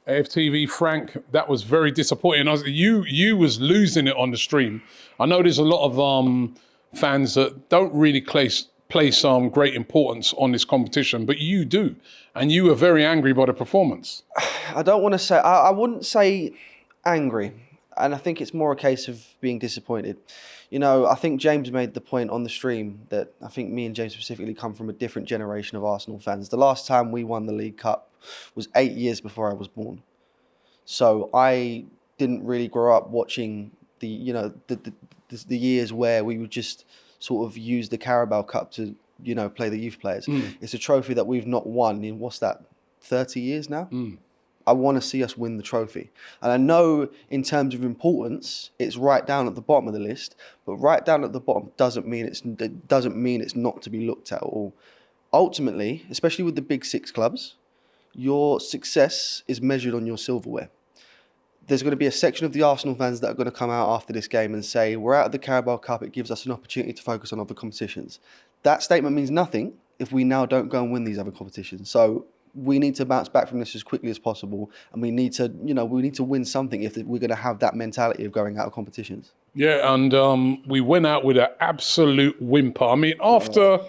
AFTV, Frank, that was very disappointing. You was losing it on the stream. I know there's a lot of fans that don't really place great importance on this competition, but you do. And you were very angry by the performance. I don't want to say, I wouldn't say angry. And I think it's more a case of being disappointed. You know, I think James made the point on the stream that I think me and James specifically come from a different generation of Arsenal fans. The last time we won the League Cup was 8 years before I was born. So I didn't really grow up watching the years where we would just sort of use the Carabao Cup to, play the youth players. It's a trophy that we've not won in, 30 years now? I want to see us win the trophy. And I know in terms of importance, it's right down at the bottom of the list, but right down at the bottom doesn't mean it's not to be looked at at all. Ultimately, especially with the big six clubs, your success is measured on your silverware. There's going to be a section of the Arsenal fans that are going to come out after this game and say, we're out of the Carabao Cup, it gives us an opportunity to focus on other competitions. That statement means nothing if we now don't go and win these other competitions. So we need to bounce back from this as quickly as possible, and we need to win something if we're going to have that mentality of going out of competitions. Yeah, and we went out with an absolute whimper. I mean, after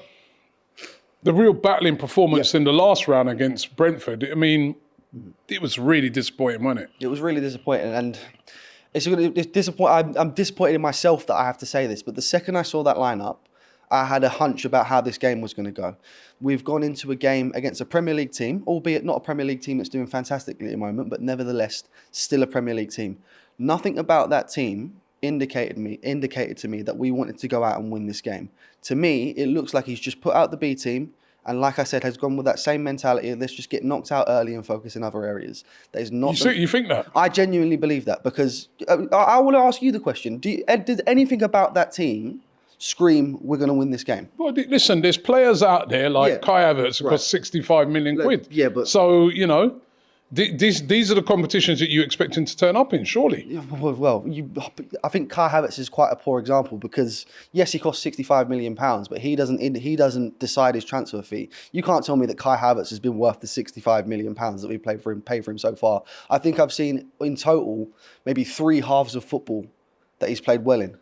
the real battling performance in the last round against Brentford, I mean, it was really disappointing, wasn't it? It was really disappointing, and it's disappointing. I'm disappointed in myself that I have to say this, but the second I saw that lineup, I had a hunch about how this game was going to go. We've gone into a game against a Premier League team, albeit not a Premier League team that's doing fantastically at the moment, but nevertheless, still a Premier League team. Nothing about that team indicated to me that we wanted to go out and win this game. To me, it looks like he's just put out the B team, and like I said, has gone with that same mentality of let's just get knocked out early and focus in other areas. That is not. You think that? I genuinely believe that, because I want to ask you the question: did anything about that team scream, we're going to win this game? Well, listen, there's players out there like Kai Havertz who cost 65 million quid. Yeah, but so these are the competitions that you expect him to turn up in, surely. Well, I think Kai Havertz is quite a poor example, because yes, he costs 65 million pounds, but he doesn't decide his transfer fee. You can't tell me that Kai Havertz has been worth the 65 million pounds that we paid for him so far. I think I've seen in total maybe 3 halves of football that he's played well in.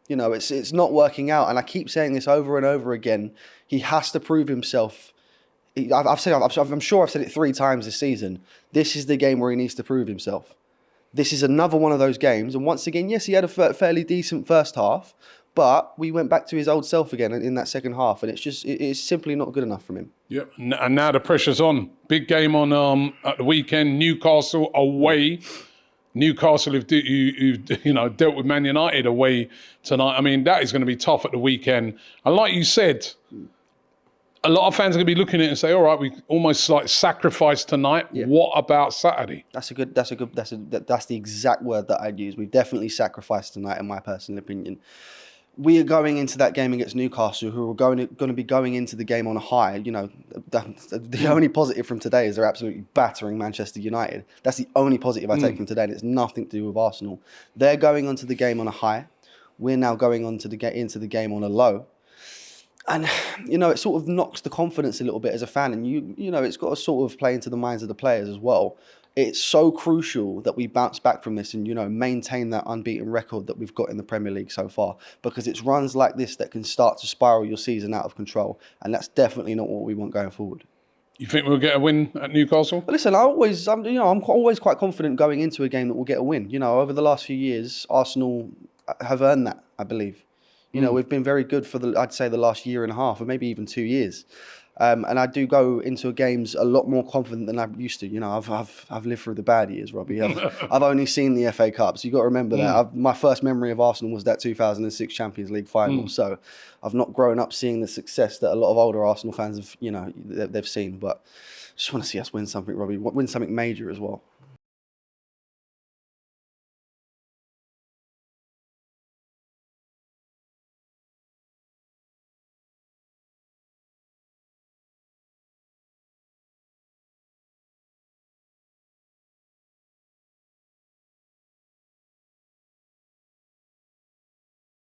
It's not working out, and I keep saying this over and over again. He has to prove himself. I'm sure I've said it 3 times this season. This is the game where he needs to prove himself. This is another one of those games, and once again, yes, he had a fairly decent first half, but we went back to his old self again in that second half, and it's simply not good enough from him. Yep, and now the pressure's on. Big game on at the weekend. Newcastle away. Newcastle who've dealt with Man United away tonight. I mean, that is going to be tough at the weekend. And like you said, a lot of fans are going to be looking at it and say, all right, we almost like sacrificed tonight. Yeah. What about Saturday? That's the exact word that I'd use. We've definitely sacrificed tonight, in my personal opinion. We are going into that game against Newcastle, who are going to be going into the game on a high. The only positive from today is they're absolutely battering Manchester United. That's the only positive I take from today, and it's nothing to do with Arsenal. They're going onto the game on a high. We're now going into the game on a low. And, it sort of knocks the confidence a little bit as a fan, and it's got to sort of play into the minds of the players as well. It's so crucial that we bounce back from this and, maintain that unbeaten record that we've got in the Premier League so far, because it's runs like this that can start to spiral your season out of control. And that's definitely not what we want going forward. You think we'll get a win at Newcastle? But listen, I'm always quite confident going into a game that we'll get a win. Over the last few years, Arsenal have earned that, I believe. We've been very good for I'd say the last year and a half, or maybe even 2 years. And I do go into games a lot more confident than I used to. I've lived through the bad years, Robbie. I've only seen the FA Cup, so you've got to remember that. My first memory of Arsenal was that 2006 Champions League final. So I've not grown up seeing the success that a lot of older Arsenal fans have, they've seen. But I just want to see us win something, Robbie. Win something major as well.